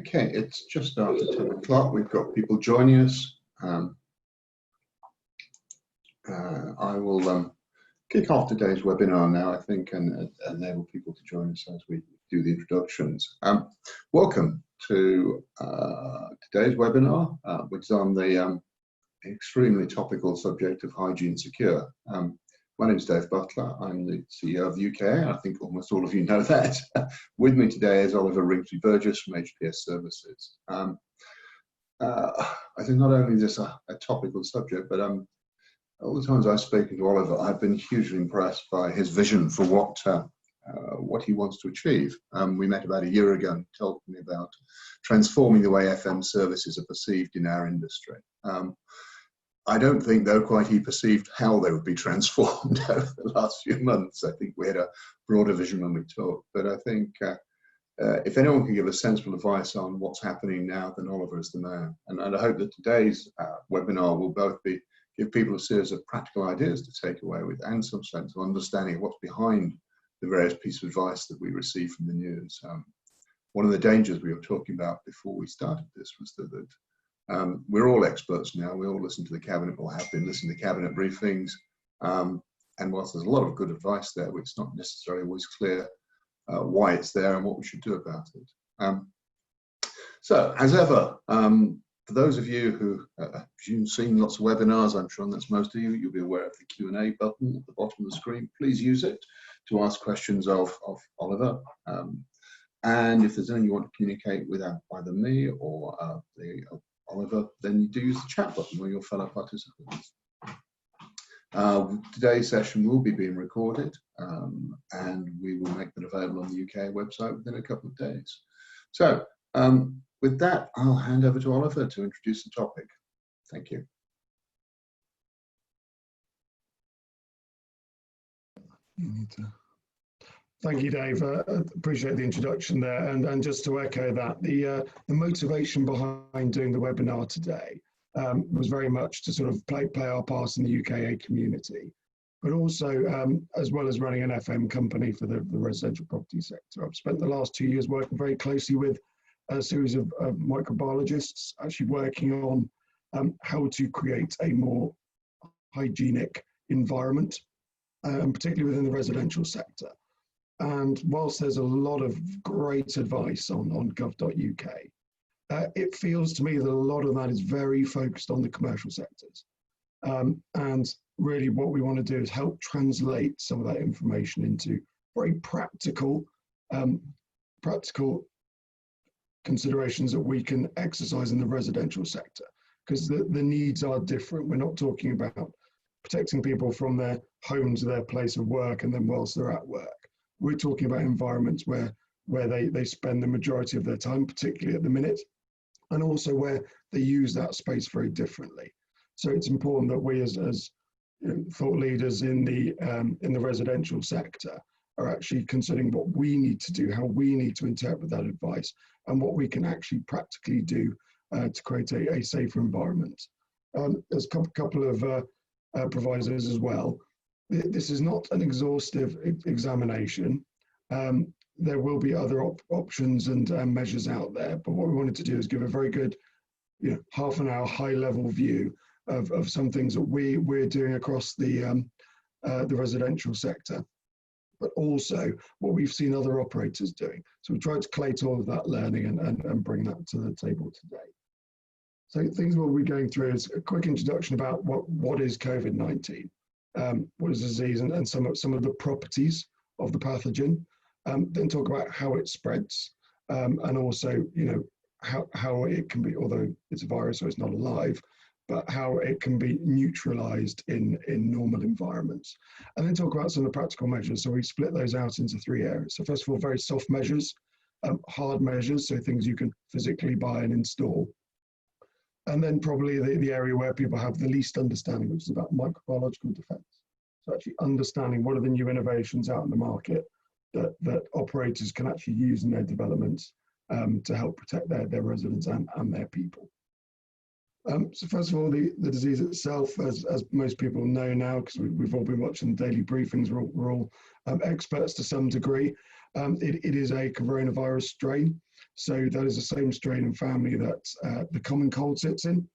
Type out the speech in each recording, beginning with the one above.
Okay, it's just after 10 o'clock. We've got people joining us. I will kick off today's webinar now, I think, and enable people to join us as we do the introductions. Welcome to today's webinar, which is on the extremely topical subject of hygiene secure. My name is Dave Butler. I'm the CEO of UK. I think almost all of you know that. With me today is Oliver Ringsley-Burgess from HPS Services. I think not only is this a topical subject, but all the times I've spoken to Oliver, I've been hugely impressed by his vision for what he wants to achieve. We met about a year ago and told me about transforming the way FM services are perceived in our industry. I don't think, though, quite he perceived how they would be transformed over the last few months. I think we had a broader vision when we talked. But I think if anyone can give us sensible advice on what's happening now, then Oliver is the man. And I hope that today's webinar will both give people a series of practical ideas to take away with and some sense of understanding of what's behind the various pieces of advice that we receive from the news. One of the dangers we were talking about before we started this was that we're all experts now. We all listen to the cabinet, or have been listening to cabinet briefings. And whilst there's a lot of good advice there, it's not necessarily always clear why it's there and what we should do about it. So, as ever, for those of you who you've seen lots of webinars, I'm sure that's most of you, you'll be aware of the Q&A button at the bottom of the screen. Please use it to ask questions of Oliver. And if there's anything you want to communicate with either me or Oliver, then you do use the chat button with your fellow participants. Today's session will be being recorded, and we will make that available on the UK website within a couple of days. So with that, I'll hand over to Oliver to introduce the topic. Thank you. Thank you, Dave. Appreciate the introduction there. And just to echo that, the motivation behind doing the webinar today was very much to sort of play our part in the UKA community, but also as well as running an FM company for the residential property sector. I've spent the last 2 years working very closely with a series of microbiologists, actually working on how to create a more hygienic environment, particularly within the residential sector. And whilst there's a lot of great advice on gov.uk, it feels to me that a lot of that is very focused on the commercial sectors. And really what we want to do is help translate some of that information into very practical considerations that we can exercise in the residential sector, because the needs are different. We're not talking about protecting people from their home to their place of work and then whilst they're at work. We're talking about environments where they spend the majority of their time, particularly at the minute, and also where they use that space very differently. So it's important that we as thought leaders in the residential sector are actually considering what we need to do, how we need to interpret that advice, and what we can actually practically do to create a safer environment. There's a couple of provisos as well. This is not an exhaustive examination. There will be other options and measures out there, but what we wanted to do is give a very good, half an hour high-level view of some things that we're doing across the residential sector, but also what we've seen other operators doing. So we tried to collate all of that learning and bring that to the table today. So things we'll be going through is a quick introduction about what is COVID-19. What is the disease and some of the properties of the pathogen, then talk about how it spreads, and also how it can be, although it's a virus so it's not alive, but how it can be neutralized in normal environments, and then talk about some of the practical measures. So we split those out into 3 areas. So first of all, very soft measures, hard measures, so things you can physically buy and install. And then probably the area where people have the least understanding, which is about microbiological defense. So actually understanding what are the new innovations out in the market that operators can actually use in their developments to help protect their residents and their people. So first of all, the disease itself, as most people know now, because we've all been watching daily briefings, we're all experts to some degree. It is a coronavirus strain. So that is the same strain and family that the common cold sits in.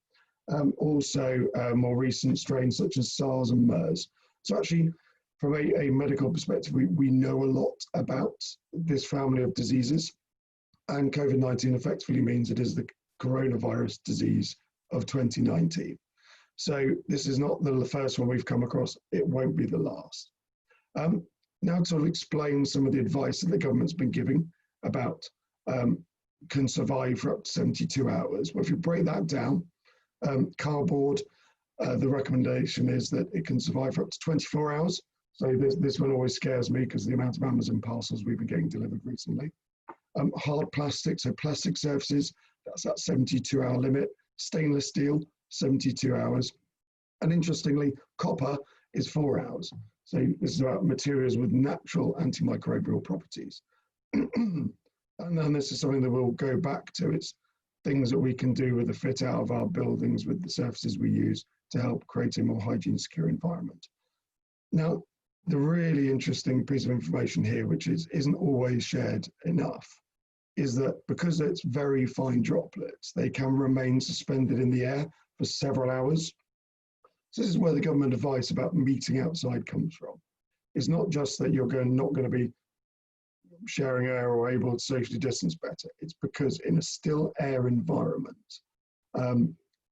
Also, more recent strains such as SARS and MERS. So actually, from a medical perspective, we know a lot about this family of diseases. And COVID-19 effectively means it is the coronavirus disease of 2019. So this is not the first one we've come across. It won't be the last. Now to explain some of the advice that the government's been giving about can survive for up to 72 hours. Well, if you break that down, cardboard, the recommendation is that it can survive for up to 24 hours. So this one always scares me because of the amount of Amazon parcels we've been getting delivered recently. Hard plastic, so plastic surfaces, that's that 72-hour limit. Stainless steel, 72 hours. And interestingly, copper is 4 hours. So this is about materials with natural antimicrobial properties. And then this is something that we'll go back to. It's things that we can do with the fit out of our buildings with the surfaces we use to help create a more hygiene secure environment. Now, the really interesting piece of information here, which isn't always shared enough, is that because it's very fine droplets, they can remain suspended in the air for several hours. So this is where the government advice about meeting outside comes from. It's not just that you're not going to be sharing air or able to socially distance better. It's because in a still air environment,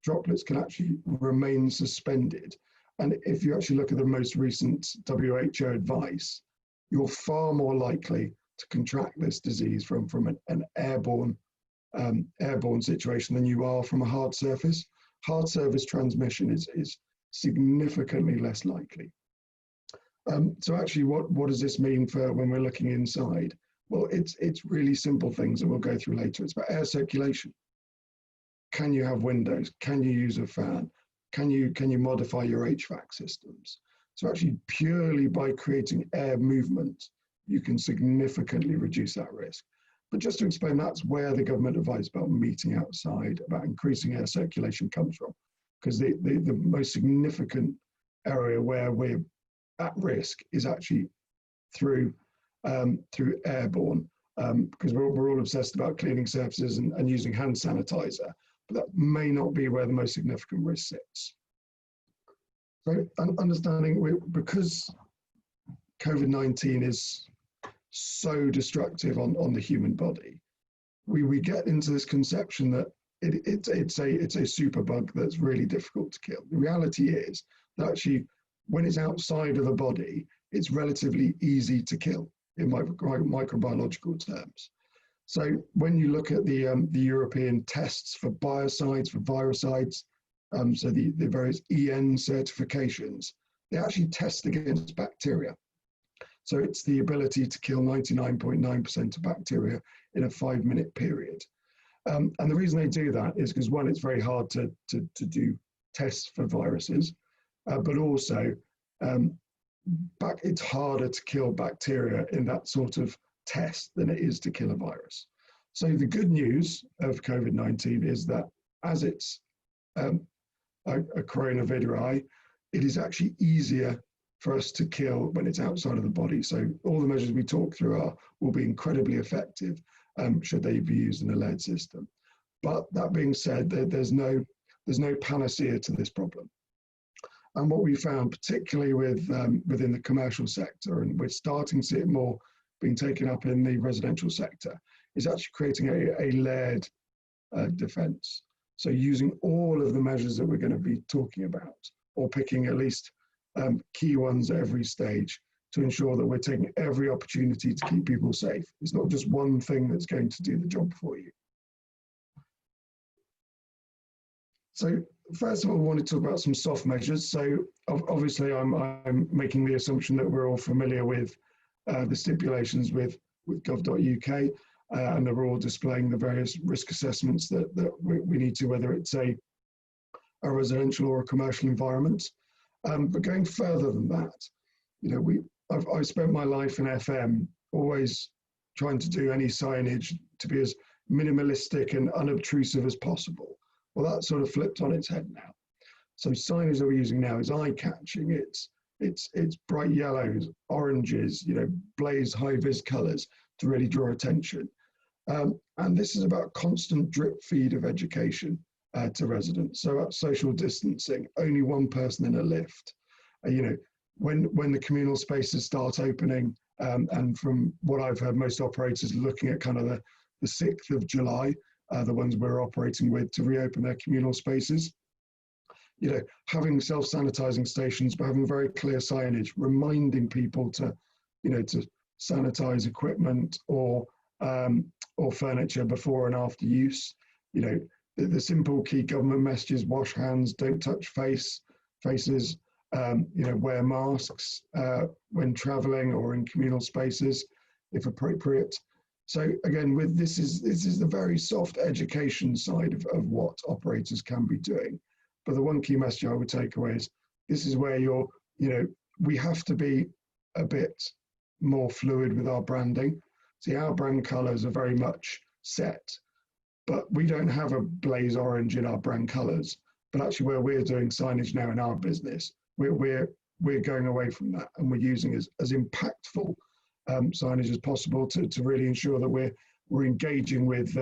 droplets can actually remain suspended. And if you actually look at the most recent WHO advice, you're far more likely to contract this disease from an airborne situation than you are from a hard surface. Hard surface transmission is significantly less likely. So actually, what does this mean for when we're looking inside? Well, it's really simple things that we'll go through later. It's about air circulation. Can you have windows? Can you use a fan? Can you modify your HVAC systems? So actually, purely by creating air movement, you can significantly reduce that risk. But just to explain, that's where the government advice about meeting outside, about increasing air circulation comes from. Because the most significant area where we're at risk is actually through airborne, because we're all obsessed about cleaning surfaces and using hand sanitizer, but that may not be where the most significant risk sits. So understanding, because COVID-19 is so destructive on the human body, we get into this conception that it's a superbug that's really difficult to kill. The reality is that actually, when it's outside of the body, it's relatively easy to kill in microbiological terms. So when you look at the European tests for biocides, for viricides, so the various EN certifications, they actually test against bacteria. So it's the ability to kill 99.9% of bacteria in a 5-minute period. And the reason they do that is because, one, it's very hard to do tests for viruses, but also it's harder to kill bacteria in that sort of test than it is to kill a virus. So the good news of COVID-19 is that as it's a coronavirus, it is actually easier for us to kill when it's outside of the body. So all the measures we talk through will be incredibly effective should they be used in a lead system. But that being said, there's no panacea to this problem. And what we found, particularly within the commercial sector, and we're starting to see it more being taken up in the residential sector, is actually creating a layered defense. So using all of the measures that we're going to be talking about, or picking at least key ones at every stage to ensure that we're taking every opportunity to keep people safe. It's not just one thing that's going to do the job for you. So first of all, I want to talk about some soft measures. So obviously I'm making the assumption that we're all familiar with the stipulations with gov.uk, and they're all displaying the various risk assessments that we need to, whether it's a residential or a commercial environment. But going further than that, I've spent my life in FM always trying to do any signage to be as minimalistic and unobtrusive as possible. Well, that's sort of flipped on its head now. So signage that we're using now is eye-catching. It's bright yellows, oranges, blaze high-vis colors. really draw attention. And this is about constant drip feed of education to residents. So at social distancing, only one person in a lift. When the communal spaces start opening, and from what I've heard, most operators looking at kind of the 6th of July, the ones we're operating with, to reopen their communal spaces. Having self-sanitizing stations, but having very clear signage, reminding people to sanitize equipment or furniture before and after use. The simple key government messages: wash hands, don't touch faces, wear masks when traveling or in communal spaces, if appropriate. So again, this is the very soft education side of what operators can be doing. But the one key message I would take away is this is where we have to be a bit more fluid with our branding. See, our brand colors are very much set, but we don't have a blaze orange in our brand colors. But actually, where we're doing signage now in our business, we're going away from that, and we're using as impactful signage as possible to really ensure that we're engaging with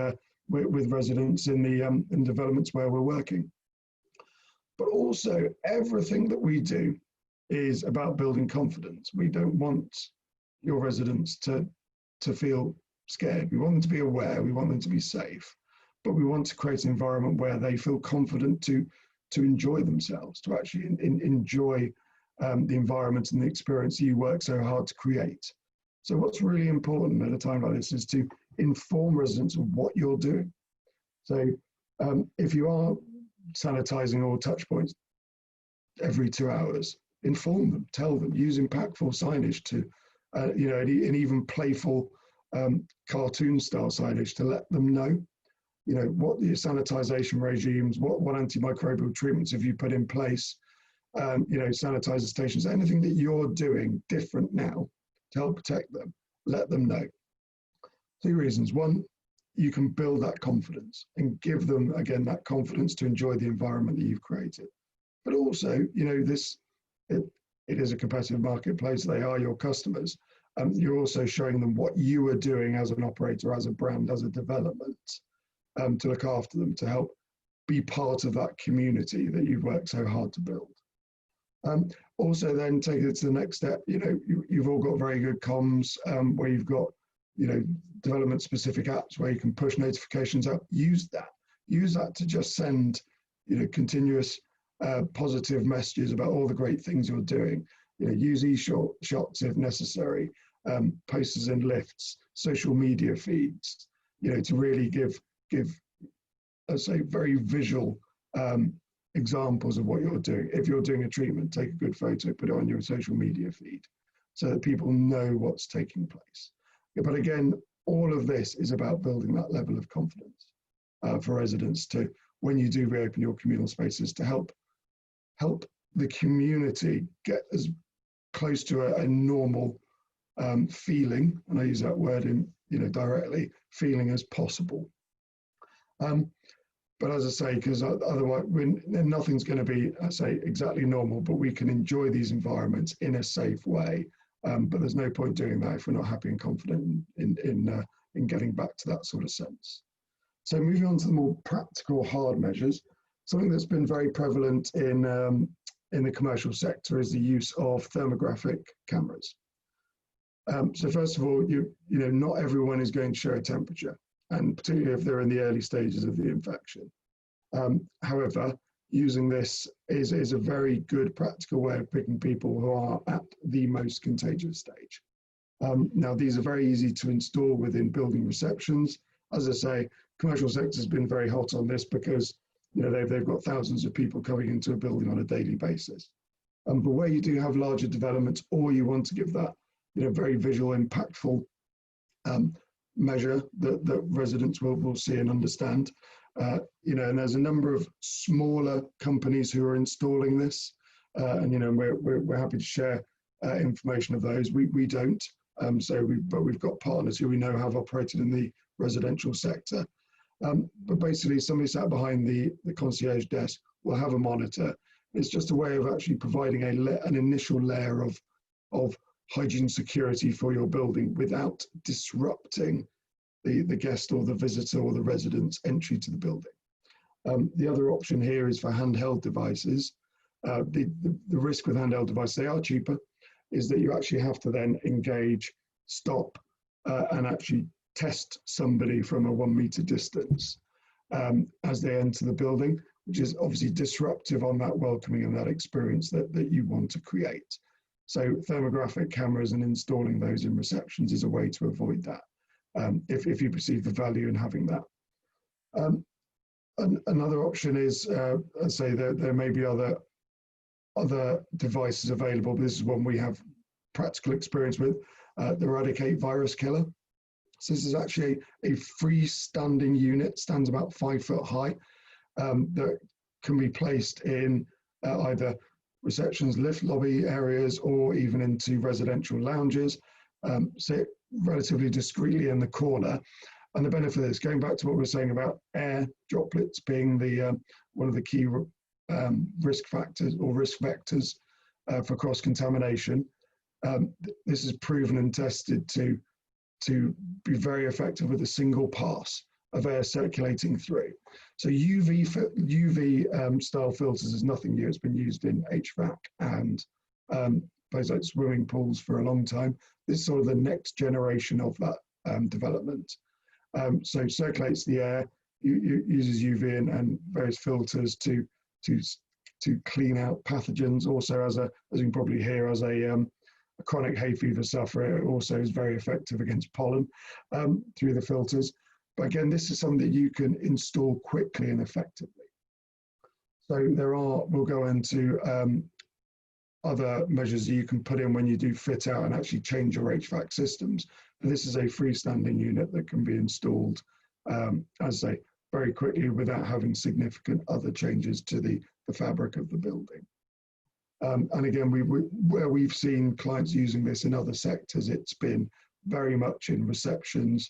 residents in the developments where we're working. But also, everything that we do is about building confidence. We don't want your residents to feel scared. We want them to be aware. We want them to be safe. But we want to create an environment where they feel confident to enjoy themselves, to actually enjoy the environment and the experience you work so hard to create. So what's really important at a time like this is to inform residents of what you're doing. So if you are sanitizing all touch points every 2 hours, inform them, tell them, use impactful signage to, and even playful cartoon style signage to let them know, what your sanitization regimes, what antimicrobial treatments have you put in place, sanitizer stations, anything that you're doing different now to help protect them, let them know. 2 reasons. One, you can build that confidence and give them, again, that confidence to enjoy the environment that you've created. But also, it is a competitive marketplace. They are your customers. You're also showing them what you are doing as an operator, as a brand, as a development, to look after them, to help be part of that community that you've worked so hard to build. Also then take it to the next step. You've all got very good comms where you've got, development specific apps where you can push notifications out. Use that to just send, continuous positive messages about all the great things you're doing. Use e-shots if necessary, posters in lifts, social media feeds, to really give, let's say, very visual examples of what you're doing. If you're doing a treatment, take a good photo, put it on your social media feed so that people know what's taking place. But again, all of this is about building that level of confidence for residents to, when you do reopen your communal spaces, to help the community get as close to a normal feeling, and I use that word in directly, feeling as possible. But as I say, because otherwise nothing's going to be, I say, exactly normal, but we can enjoy these environments in a safe way. But there's no point doing that if we're not happy and confident in getting back to that sort of sense. So moving on to the more practical hard measures, something that's been very prevalent in the commercial sector is the use of thermographic cameras. So first of all, not everyone is going to share a temperature, and particularly if they're in the early stages of the infection. However, using this is a very good practical way of picking people who are at the most contagious stage. Now, these are very easy to install within building receptions. As I say, commercial sector has been very hot on this because they've got thousands of people coming into a building on a daily basis. But where you do have larger developments, or you want to give that very visual, impactful measure that residents will see and understand, and there's a number of smaller companies who are installing this, and we're happy to share information of those. We don't, but we've got partners who we know have operated in the residential sector. But basically, somebody sat behind the concierge desk will have a monitor. It's just a way of actually providing an initial layer of hygiene security for your building without disrupting the guest or the visitor or the resident's entry to the building. The other option here is for handheld devices. The risk with handheld devices, they are cheaper, is that you actually have to then engage, stop, and actually test somebody from a 1 meter distance as they enter the building, which is obviously disruptive on that welcoming and that experience that you want to create. So thermographic cameras and installing those in receptions is a way to avoid that, if you perceive the value in having that. Another option is, let's say there may be other devices available, but this is one we have practical experience with, the Eradicate virus killer. So this is actually a freestanding unit, stands about 5 foot high, that can be placed in either receptions, lift lobby areas, or even into residential lounges, sit relatively discreetly in the corner. And the benefit of this, going back to what we were saying about air droplets being the one of the key risk factors or risk vectors for cross-contamination, this is proven and tested to be very effective with a single pass of air circulating through. So UV style filters is nothing new. It's been used in HVAC and places like swimming pools for a long time. This is sort of the next generation of that development. So circulates the air, uses UV and various filters to clean out pathogens. Also, as you can probably hear, as a chronic hay fever sufferer, it also is very effective against pollen through the filters. But again, this is something that you can install quickly and effectively. So we'll go into other measures that you can put in when you do fit out and actually change your HVAC systems. And this is a freestanding unit that can be installed, as I say, very quickly without having significant other changes to the fabric of the building. And again, where we've seen clients using this in other sectors, it's been very much in receptions,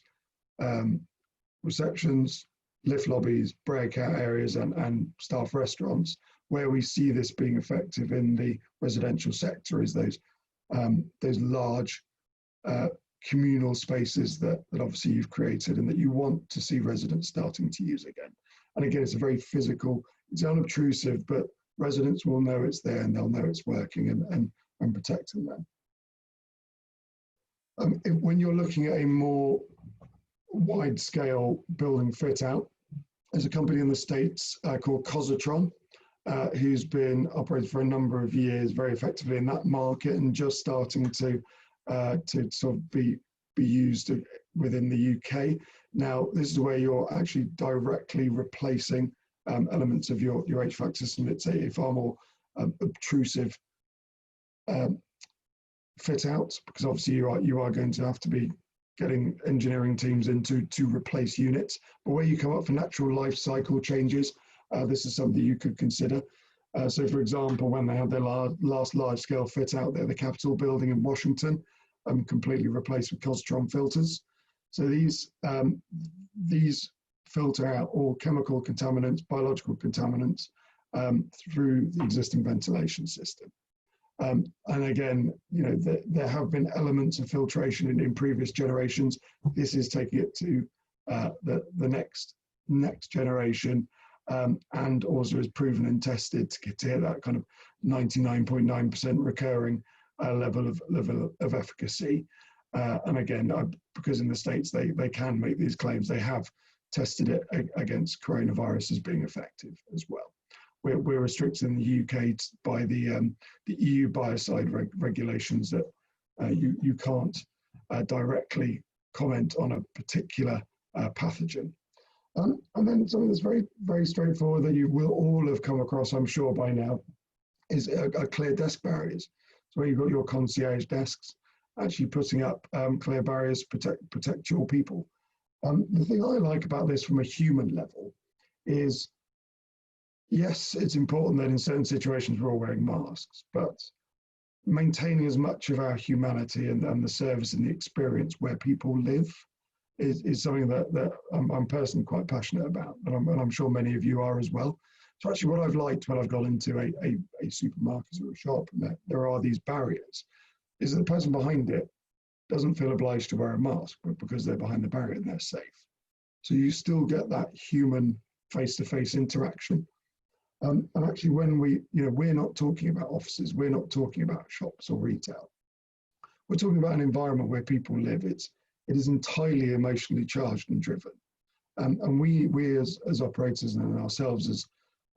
lift lobbies, breakout areas, and staff restaurants. Where we see this being effective in the residential sector is those large communal spaces that obviously you've created and that you want to see residents starting to use again. And again, it's a very physical, it's unobtrusive, but residents will know it's there and they'll know it's working and protecting them. When you're looking at a more wide scale building fit out, there's a company in the States called Cositron, who's been operating for a number of years very effectively in that market and just starting to sort of be used within the UK. Now, this is where you're actually directly replacing elements of your HVAC system. It's a far more obtrusive fit out, because obviously you are going to have to be getting engineering teams in to replace units. But where you come up for natural life cycle changes, this is something you could consider. So for example, when they had their last large-scale fit-out there, the Capitol building in Washington, completely replaced with Cositron filters. So these filter out all chemical contaminants, biological contaminants through the existing ventilation system. And again, you know, there have been elements of filtration in previous generations. This is taking it to the next generation. And also is proven and tested to get to that kind of 99.9% recurring level of efficacy. And again, because in the States they can make these claims, they have tested it against coronavirus as being effective as well. We're restricted in the UK by the EU biocide regulations that you can't directly comment on a particular pathogen. And then something that's very, very straightforward that you will all have come across, I'm sure by now, is a clear desk barriers. So where you've got your concierge desks, actually putting up clear barriers to protect your people. The thing I like about this from a human level is, yes, it's important that in certain situations we're all wearing masks, but maintaining as much of our humanity and the service and the experience where people live is something that I'm personally quite passionate about, and I'm sure many of you are as well. So actually what I've liked when I've gone into a supermarket or a shop, and there are these barriers, is that the person behind it doesn't feel obliged to wear a mask, but because they're behind the barrier and they're safe. So you still get that human face-to-face interaction. And actually, when we're not talking about offices, we're not talking about shops or retail. We're talking about an environment where people live. It is entirely emotionally charged and driven. And we as operators and ourselves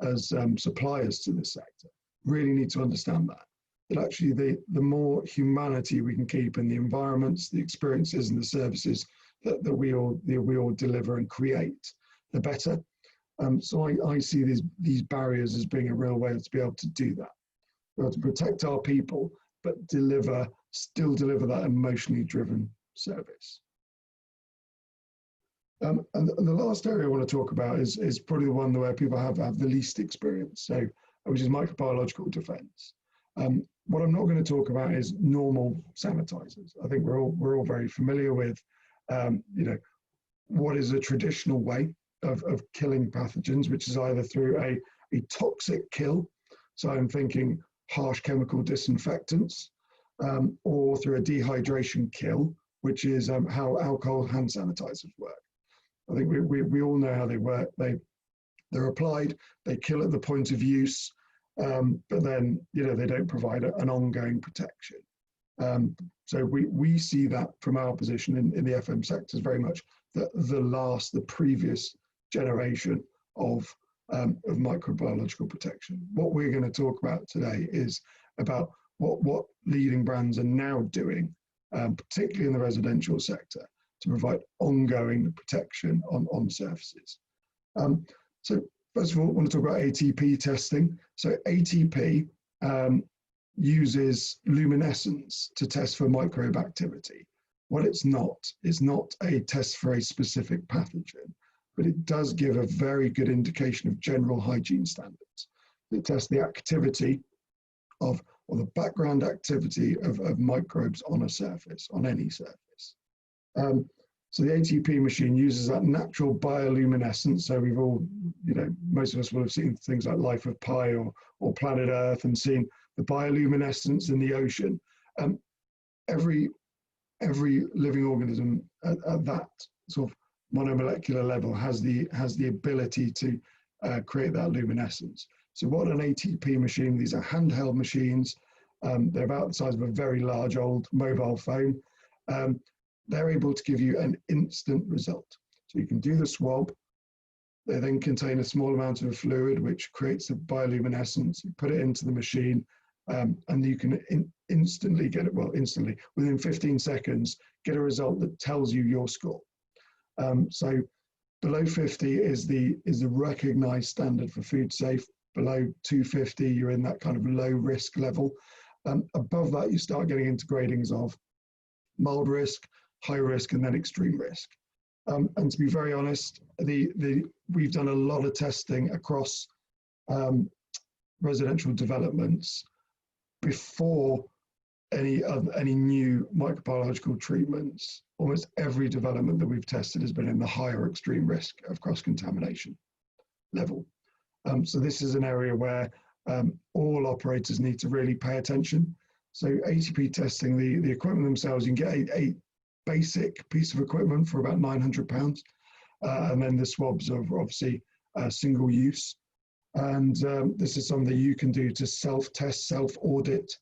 as suppliers to this sector really need to understand that actually the more humanity we can keep in the environments, the experiences and the services that we all deliver and create, the better. So I see these barriers as being a real way to be able to do that. We're able to protect our people, but still deliver that emotionally driven service. And the last area I want to talk about is probably the one where people have the least experience, so which is microbiological defense. What I'm not going to talk about is normal sanitizers. I think we're all very familiar with, what is a traditional way of killing pathogens, which is either through a toxic kill, so I'm thinking harsh chemical disinfectants, or through a dehydration kill, which is how alcohol hand sanitizers work. I think we all know how they work. They're applied, they kill at the point of use, but then they don't provide an ongoing protection. So we see that from our position in the FM sector as very much the previous generation of microbiological protection. What we're going to talk about today is about what leading brands are now doing, particularly in the residential sector, to provide ongoing protection on surfaces. So first of all, I want to talk about ATP testing. So ATP uses luminescence to test for microbe activity. What it's not a test for a specific pathogen, but it does give a very good indication of general hygiene standards. It tests the activity or the background activity of microbes on a surface, on any surface. So the ATP machine uses that natural bioluminescence. So we've all, most of us will have seen things like Life of Pi or Planet Earth and seen the bioluminescence in the ocean. Every living organism at that sort of monomolecular level has the ability to create that luminescence. So what an ATP machine, these are handheld machines. They're about the size of a very large old mobile phone. They're able to give you an instant result. So you can do the swab. They then contain a small amount of fluid which creates a bioluminescence. You put it into the machine, and you can instantly get it, instantly, within 15 seconds, get a result that tells you your score. So below 50 is the recognized standard for food safe. Below 250, you're in that kind of low risk level. Above that, you start getting into gradings of mild risk, high risk, and then extreme risk. And to be very honest, we've done a lot of testing across residential developments before any new microbiological treatments. Almost every development that we've tested has been in the higher extreme risk of cross-contamination level. So this is an area where all operators need to really pay attention. So ATP testing, the equipment themselves, you can get a basic piece of equipment for about £900. And then the swabs are obviously single use. And this is something that you can do to self-test, self-audit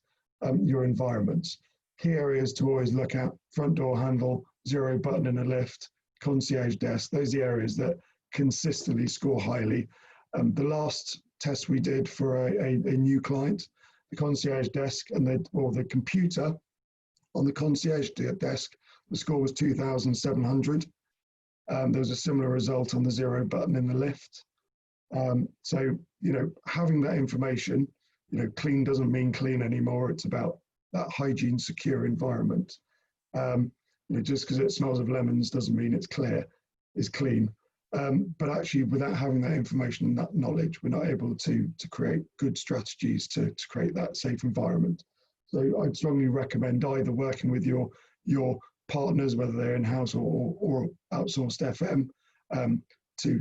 your environments. Key areas to always look at: front door handle, zero button in a lift, concierge desk. Those are the areas that consistently score highly. The last test we did for a new client, the concierge desk and the computer on the concierge desk, the score was 2,700. There was a similar result on the zero button in the lift. So, having that information, clean doesn't mean clean anymore. It's about that hygiene secure environment. Just because it smells of lemons doesn't mean it's clean. But actually, without having that information and that knowledge, we're not able to create good strategies to create that safe environment. So I'd strongly recommend either working with your partners, whether they're in-house or outsourced FM, to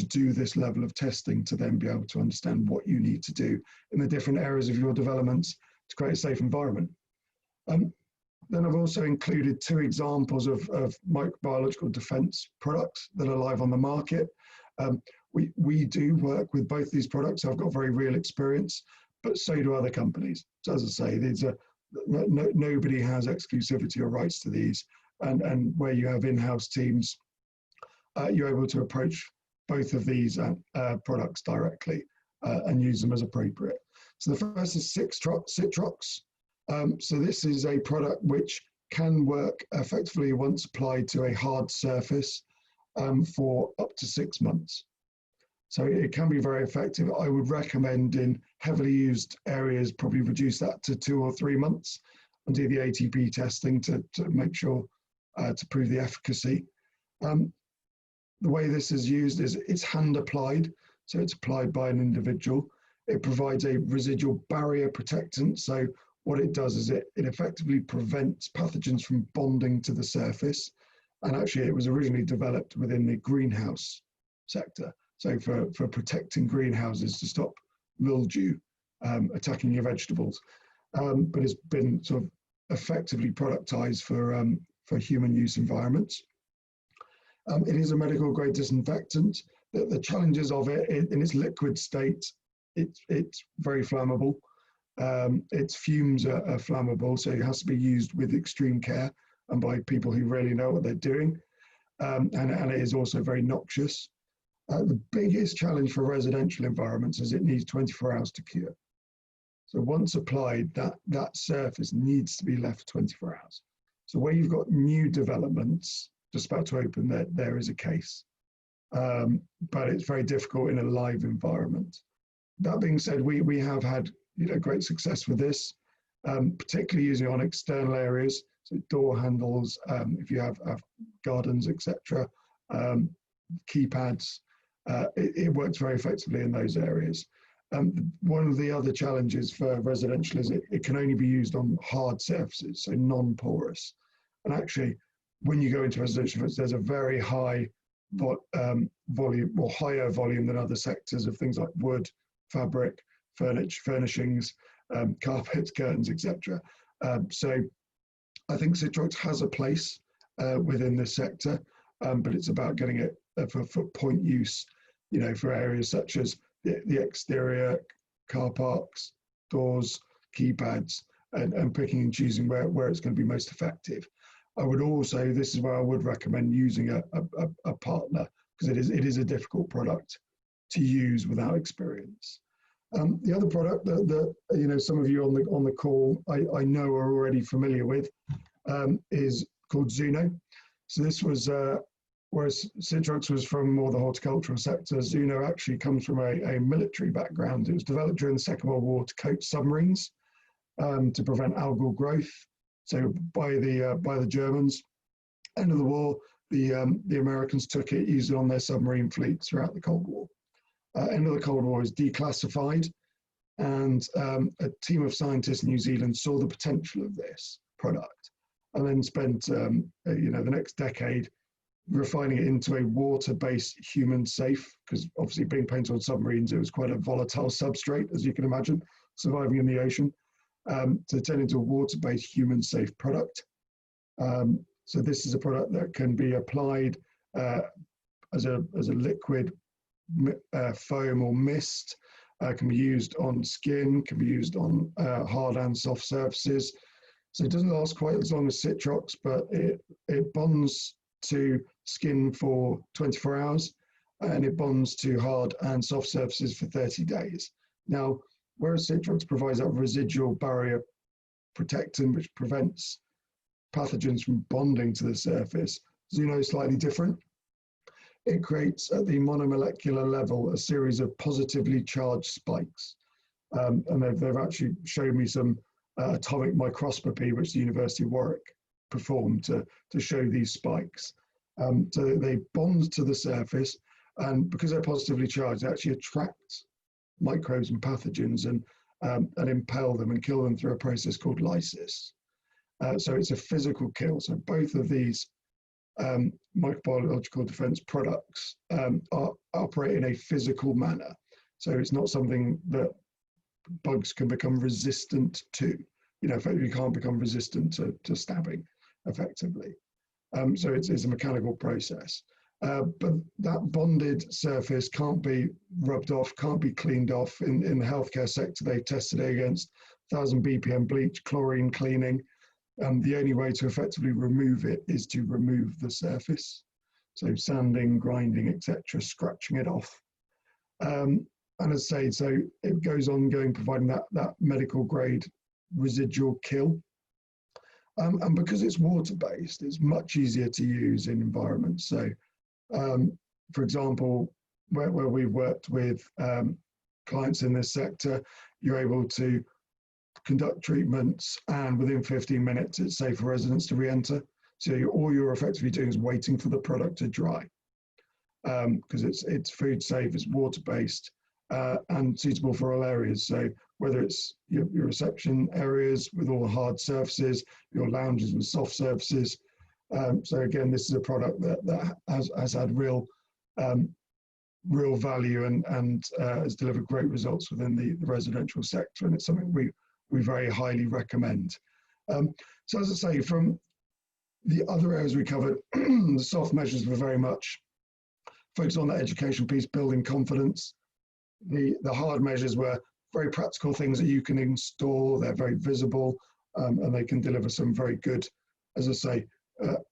do this level of testing, to then be able to understand what you need to do in the different areas of your developments to create a safe environment. Then I've also included two examples of microbiological defense products that are live on the market. We do work with both these products. I've got very real experience, but so do other companies. So as I say, these are, nobody has exclusivity or rights to these. And where you have in-house teams, you're able to approach both of these products directly and use them as appropriate. So the first is Citrox. So this is a product which can work effectively once applied to a hard surface for up to 6 months. So it can be very effective. I would recommend in heavily used areas, probably reduce that to 2 or 3 months and do the ATP testing to make sure, to prove the efficacy. The way this is used is it's hand applied. So it's applied by an individual. It provides a residual barrier protectant. So what it does is it effectively prevents pathogens from bonding to the surface. And actually it was originally developed within the greenhouse sector. So for protecting greenhouses to stop mildew attacking your vegetables. But it's been sort of effectively productized for human use environments. It is a medical grade disinfectant. The challenges of it in its liquid state, it's very flammable. Its fumes are flammable, so it has to be used with extreme care and by people who really know what they're doing. And it is also very noxious. The biggest challenge for residential environments is it needs 24 hours to cure. So once applied, that surface needs to be left 24 hours. So where you've got new developments just about to open, there is a case. But it's very difficult in a live environment. That being said, we have had great success with this, particularly using on external areas, so door handles, if you have gardens, etc., keypads. It works very effectively in those areas. One of the other challenges for residential is it can only be used on hard surfaces, so non-porous. And actually, when you go into residential, there's a very high volume, or higher volume than other sectors of things like wood, fabric, furnishings, carpets, curtains, etc. So I think Citrox has a place within this sector, but it's about getting it for point use, for areas such as the exterior, car parks, doors, keypads, and picking and choosing where it's going to be most effective. I would also, this is where I would recommend using a partner, because it is a difficult product to use without experience. The other product that some of you on the call I know are already familiar with is called Zeno. So this was, whereas Citrox was from more the horticultural sector, Zeno actually comes from a military background. It was developed during the Second World War to coat submarines to prevent algal growth. So by the Germans, end of the war, the Americans took it, used it on their submarine fleets throughout the Cold War. End of the Cold War is declassified, and a team of scientists in New Zealand saw the potential of this product, and then spent the next decade refining it into a water-based human safe, because obviously being painted on submarines, it was quite a volatile substrate, as you can imagine, surviving in the ocean. To turn into a water-based human safe product. So this is a product that can be applied as a liquid foam or mist, can be used on skin, can be used on hard and soft surfaces. So it doesn't last quite as long as Citrox, but it bonds to skin for 24 hours, and it bonds to hard and soft surfaces for 30 days. Now, whereas Citrox provides that residual barrier protectant, which prevents pathogens from bonding to the surface, Zeno is slightly different. It creates at the monomolecular level a series of positively charged spikes. And they've actually shown me some atomic microscopy, which the University of Warwick performed to show these spikes. So they bond to the surface, and because they're positively charged, they actually attract microbes and pathogens and impale them and kill them through a process called lysis. So it's a physical kill. So both of these microbiological defense products operate in a physical manner. So it's not something that bugs can become resistant to. effectively can't become resistant to stabbing effectively. So it's a mechanical process. But that bonded surface can't be rubbed off, can't be cleaned off. In the healthcare sector, they tested it against 1,000 BPM bleach, chlorine cleaning. The only way to effectively remove it is to remove the surface. So sanding, grinding, etc., scratching it off. And as I say, so it goes on providing that medical grade residual kill. And because it's water-based, it's much easier to use in environments. So, for example, where we've worked with clients in this sector, you're able to conduct treatments, and within 15 minutes, it's safe for residents to re-enter. So all you're effectively doing is waiting for the product to dry, because it's food safe, it's water-based, and suitable for all areas. So whether it's your reception areas with all the hard surfaces, your lounges with soft surfaces. So again, this is a product that has had real value and has delivered great results within the residential sector, and it's something we very highly recommend. So as I say, from the other areas we covered, the soft measures were very much focused on that education piece, building confidence. The hard measures were very practical things that you can install. They're very visible, and they can deliver some very good, as I say,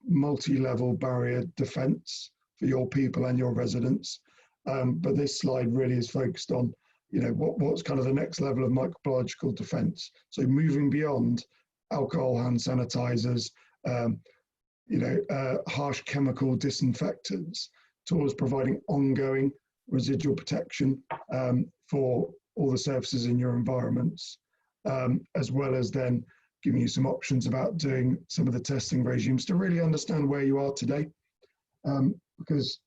multi-level barrier defense for your people and your residents. But this slide really is focused on, what's kind of the next level of microbiological defense. So moving beyond alcohol hand sanitizers, harsh chemical disinfectants, towards providing ongoing residual protection for all the surfaces in your environments, as well as then giving you some options about doing some of the testing regimes to really understand where you are today. Because,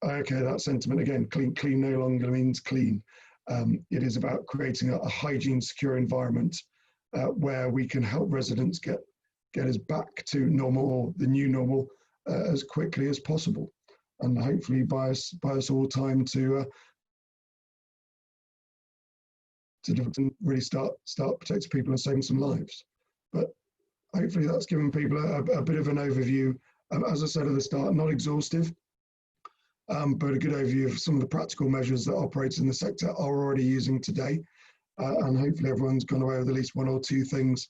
I echo that sentiment again, clean no longer means clean. It is about creating a hygiene secure environment where we can help residents get us back to normal, or the new normal, as quickly as possible. And hopefully buy us all time to really start protecting people and saving some lives. But hopefully that's given people a bit of an overview. As I said at the start, not exhaustive, but a good overview of some of the practical measures that operators in the sector are already using today. And hopefully everyone's gone away with at least one or two things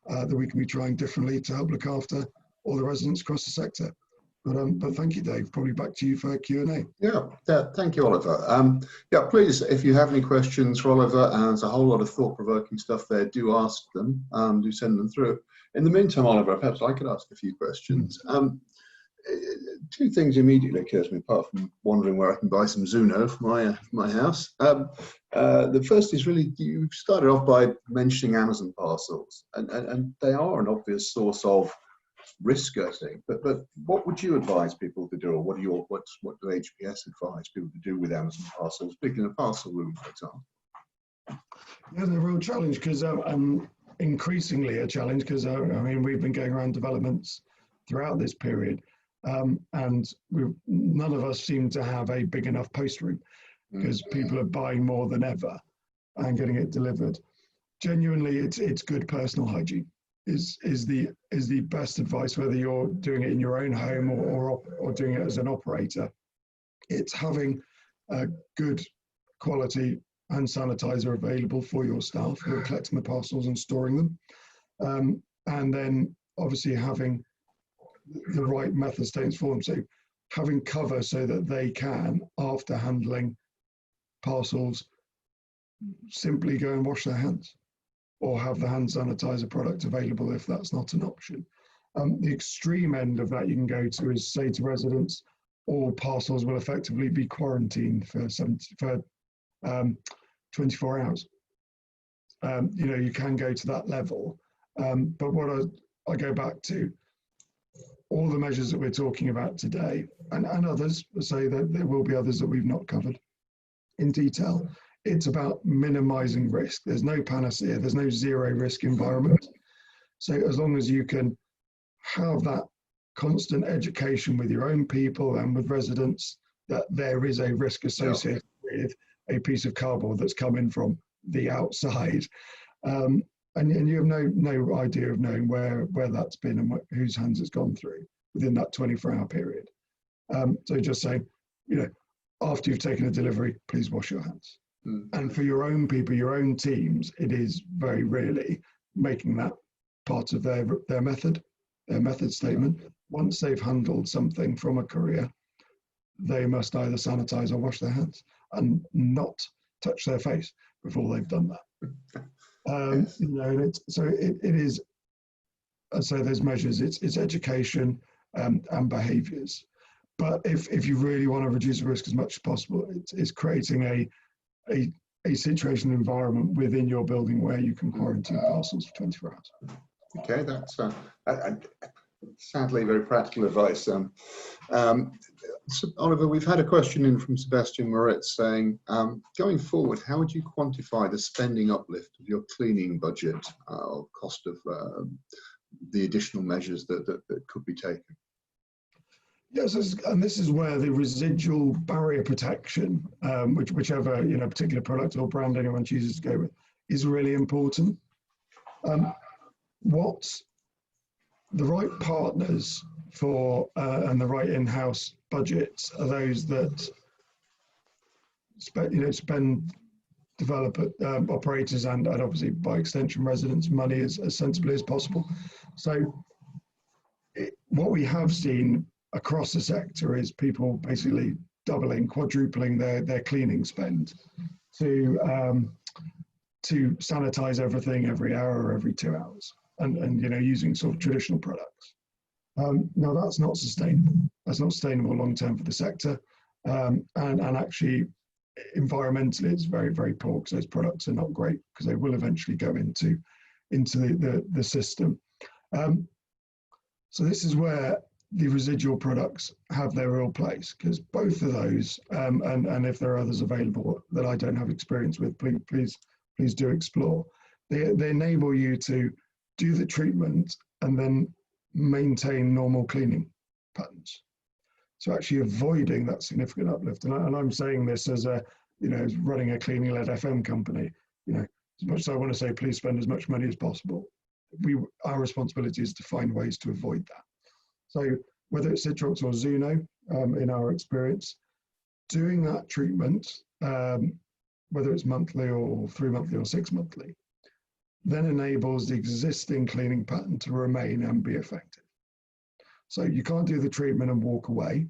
that we can be trying differently to help look after all the residents across the sector. But thank you, Dave. Probably back to you for Q&A. Yeah, thank you, Oliver. Yeah, please, if you have any questions for Oliver, and there's a whole lot of thought-provoking stuff there, do ask them, do send them through. In the meantime, Oliver, perhaps I could ask a few questions. Two things immediately occur to me, apart from wondering where I can buy some Zeno for my house. The first is really, you started off by mentioning Amazon parcels, and they are an obvious source of risk, I think. But what would you advise people to do, or what do HPS advise people to do with Amazon parcels, particularly in a parcel room, for example? Yeah, they're a real challenge, because increasingly a challenge, because we've been going around developments throughout this period, and none of us seem to have a big enough post room, because people are buying more than ever and getting it delivered. Genuinely, it's good personal hygiene is the best advice, whether you're doing it in your own home or doing it as an operator. It's having a good quality hand sanitizer available for your staff who are collecting the parcels and storing them, and then obviously having the right method statements for them. So having cover so that they can, after handling parcels, simply go and wash their hands, or have the hand sanitizer product available if that's not an option. The extreme end of that you can go to is say to residents, all parcels will effectively be quarantined for 24 hours. You can go to that level, but what I go back to, all the measures that we're talking about today, and others, say that there will be others that we've not covered in detail. It's about minimizing risk. There's no panacea, there's no zero risk environment. So as long as you can have that constant education with your own people and with residents that there is a risk associated with a piece of cardboard that's coming from the outside, and you have no idea of knowing where that's been and whose hands it's gone through within that 24-hour period. So just saying, after you've taken a delivery, please wash your hands. And for your own people, your own teams, it is very rarely making that part of their method statement. Once they've handled something from a courier, they must either sanitize or wash their hands and not touch their face before they've done that. And it is. So there's measures. It's education and behaviours. But if you really want to reduce the risk as much as possible, it's creating a situation environment within your building where you can quarantine parcels for 24 hours. Okay, that's sadly very practical advice. So Oliver, we've had a question in from Sebastian Moritz saying, going forward, how would you quantify the spending uplift of your cleaning budget or cost of the additional measures that could be taken? Yes, and this is where the residual barrier protection, whichever particular product or brand anyone chooses to go with, is really important. What the right partners for and the right in-house budgets are those that spend developer operators and obviously by extension residents money as sensibly as possible. So what we have seen across the sector is people basically doubling, quadrupling their cleaning spend to sanitize everything every hour or every 2 hours, and using sort of traditional products. Now that's not sustainable. That's not sustainable long term for the sector, and actually environmentally it's very, very poor because those products are not great because they will eventually go into the system. So this is where the residual products have their real place, because both of those, and if there are others available that I don't have experience with, please do explore. They enable you to do the treatment and then maintain normal cleaning patterns. So actually avoiding that significant uplift. And I'm saying this as as running a cleaning-led FM company. As much as I want to say, please spend as much money as possible, our responsibility is to find ways to avoid that. So whether it's Citrox or Zeno, in our experience, doing that treatment, whether it's monthly or 3 monthly or 6 monthly, then enables the existing cleaning pattern to remain and be effective. So you can't do the treatment and walk away.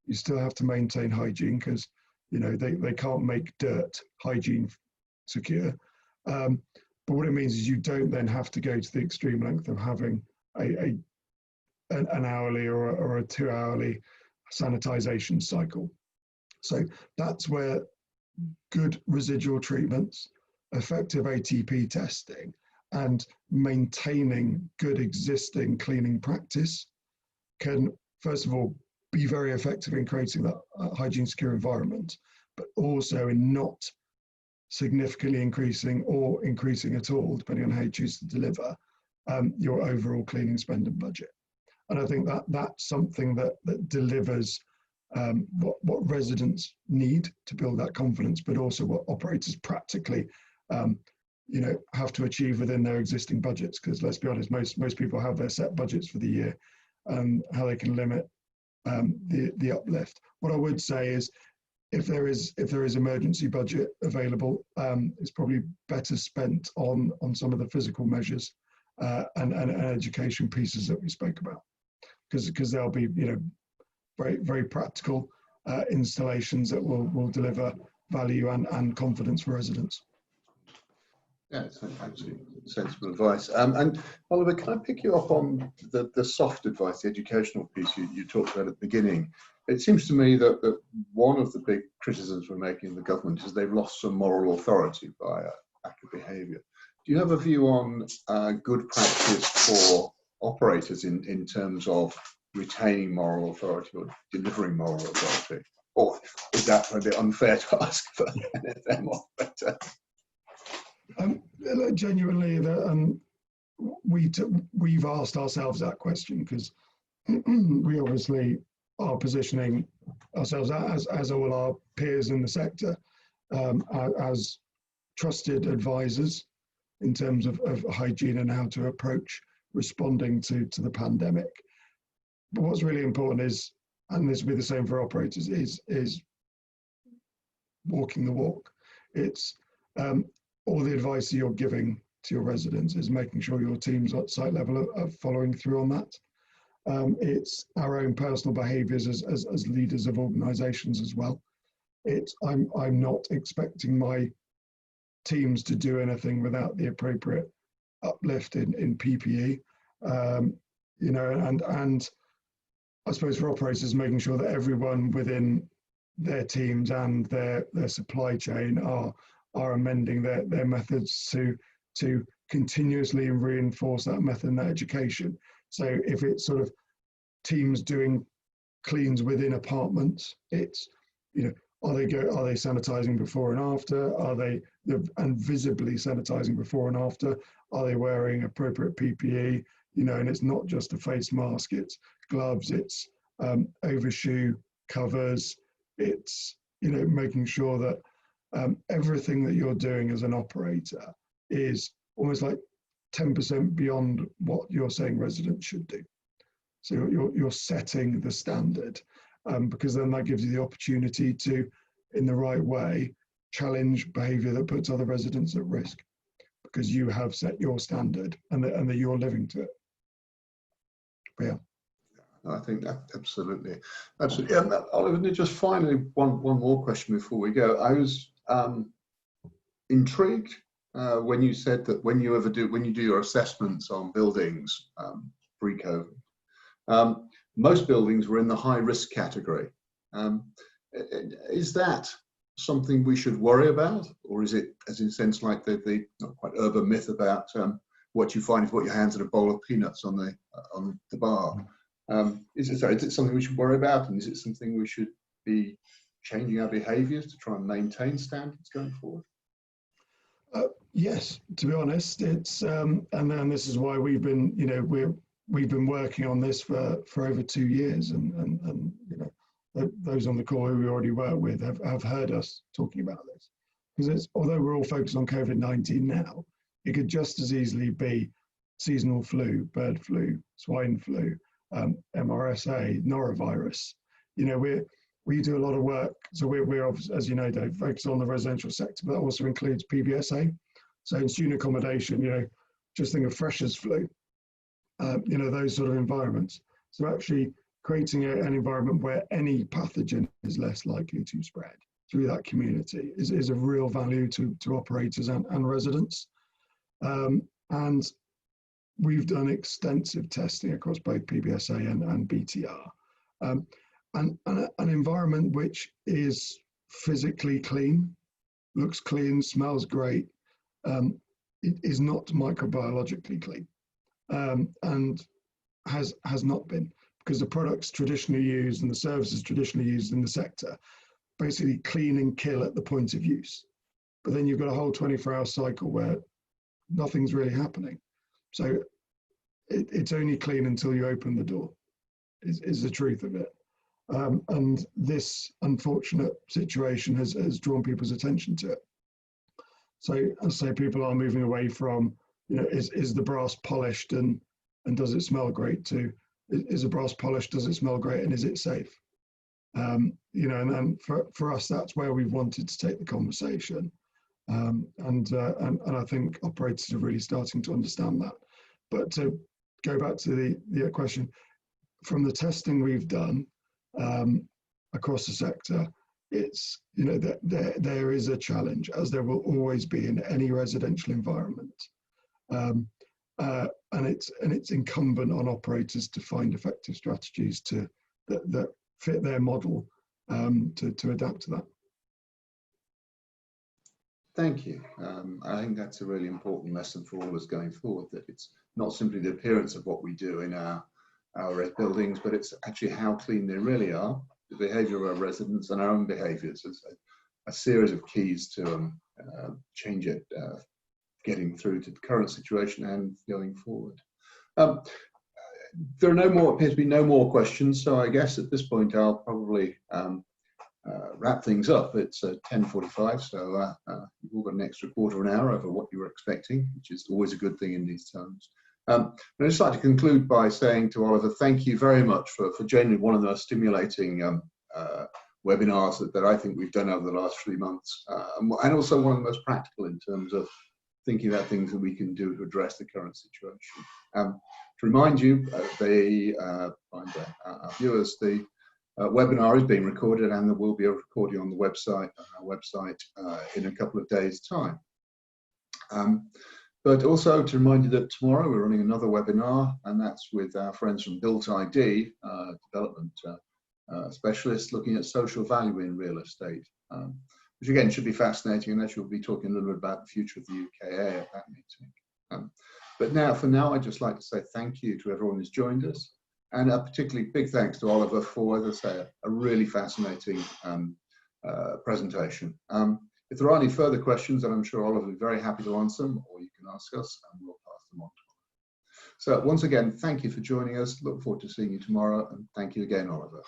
You still have to maintain hygiene because they can't make dirt hygiene secure. But what it means is you don't then have to go to the extreme length of having an hourly or a 2 hourly sanitization cycle. So that's where good residual treatments, effective ATP testing, and maintaining good existing cleaning practice can, first of all, be very effective in creating that hygiene secure environment, but also in not significantly increasing or increasing at all, depending on how you choose to deliver, your overall cleaning spend and budget. And I think that's something that delivers what residents need to build that confidence, but also what operators practically have to achieve within their existing budgets. Because let's be honest, most people have their set budgets for the year, how they can limit the uplift. What I would say is, if there is emergency budget available, it's probably better spent on some of the physical measures and education pieces that we spoke about, because there'll be very, very practical installations that will deliver value and confidence for residents. Yeah, it's absolutely sensible advice. And Oliver, can I pick you up on the soft advice, the educational piece you talked about at the beginning? It seems to me that one of the big criticisms we're making of the government is they've lost some moral authority by lack of behaviour. Do you have a view on good practice for operators in terms of retaining moral authority or delivering moral authority? Or is that a bit unfair to ask for them? Genuinely, we've asked ourselves that question, because we obviously are positioning ourselves as all our peers in the sector as trusted advisors in terms of hygiene and how to approach responding to the pandemic. But what's really important is, and this will be the same for operators, is walking the walk. It's all the advice that you're giving to your residents is making sure your teams at site level are following through on that. It's our own personal behaviours as leaders of organisations as well. It's I'm not expecting my teams to do anything without the appropriate uplift in PPE, you know, and I suppose for operators, making sure that everyone within their teams and their supply chain are amending their methods to continuously reinforce that method and that education. So if it's sort of teams doing cleans within apartments, it's, you know, are they sanitizing before and after? Are they and visibly sanitizing before and after? Are they wearing appropriate PPE? You know, and it's not just a face mask, it's gloves, it's overshoe covers, it's, you know, making sure that everything that you're doing as an operator is almost like 10% beyond what you're saying residents should do. So you're setting the standard, because then that gives you the opportunity to, in the right way, challenge behaviour that puts other residents at risk, because you have set your standard and that you're living to it. But yeah. I think that absolutely. And Oliver, just finally, one more question before we go. I was intrigued when you said that when you do your assessments on buildings pre-COVID, most buildings were in the high risk category. Is that something we should worry about, or is it, as in a sense, like the not quite urban myth about what you find if you put your hands in a bowl of peanuts on the bar? Is it something we should worry about, and is it something we should be changing our behaviours to try and maintain standards going forward? Yes, to be honest, it's and then this is why we've been, you know, we've been working on this for over 2 years, and you know, those on the call who we already work with have heard us talking about this, because it's, although we're all focused on COVID-19 now, it could just as easily be seasonal flu, bird flu, swine flu, MRSA, norovirus. You know, we do a lot of work, so we're as you know, Dave, focused on the residential sector, but that also includes PBSA. So in student accommodation, you know, just think of freshers flu, you know, those sort of environments. So actually creating an environment where any pathogen is less likely to spread through that community is of real value to operators and residents. And we've done extensive testing across both PBSA and BTR. And an environment which is physically clean, looks clean, smells great, it is not microbiologically clean, and has not been, because the products traditionally used and the services traditionally used in the sector basically clean and kill at the point of use. But then you've got a whole 24-hour cycle where nothing's really happening. So it's only clean until you open the door, is the truth of it. And this unfortunate situation has drawn people's attention to it. So as I say, people are moving away from, you know, is the brass polished and does it smell great, to is the brass polished, does it smell great, and is it safe? You know, and for us, that's where we've wanted to take the conversation. And I think operators are really starting to understand that. But to go back to the question, from the testing we've done across the sector, it's, you know, that there is a challenge, as there will always be in any residential environment, and it's incumbent on operators to find effective strategies that fit their model, to adapt to that. Thank you. I think that's a really important lesson for all of us going forward, that it's not simply the appearance of what we do in our buildings, but it's actually how clean they really are, the behaviour of our residents and our own behaviours. It's a series of keys to change it, getting through to the current situation and going forward. There appear to be no more questions, so I guess at this point I'll probably wrap things up. It's 10:45, so you've all got an extra quarter of an hour over what you were expecting, which is always a good thing in these times. I'd just like to conclude by saying to Oliver, thank you very much for genuinely one of the most stimulating webinars that I think we've done over the last 3 months, and also one of the most practical in terms of thinking about things that we can do to address the current situation. To remind you, our viewers, the webinar is being recorded, and there will be a recording on the website, in a couple of days' time. But also to remind you that tomorrow we're running another webinar, and that's with our friends from Built ID, development specialists looking at social value in real estate, which again should be fascinating, and as you'll be talking a little bit about the future of the UKA at that meeting. But for now, I'd just like to say thank you to everyone who's joined us, and a particularly big thanks to Oliver for, as I say, a really fascinating presentation. If there are any further questions, then I'm sure Oliver will be very happy to answer them, or you can ask us and we'll pass them on to him. So once again, thank you for joining us. Look forward to seeing you tomorrow, and thank you again, Oliver.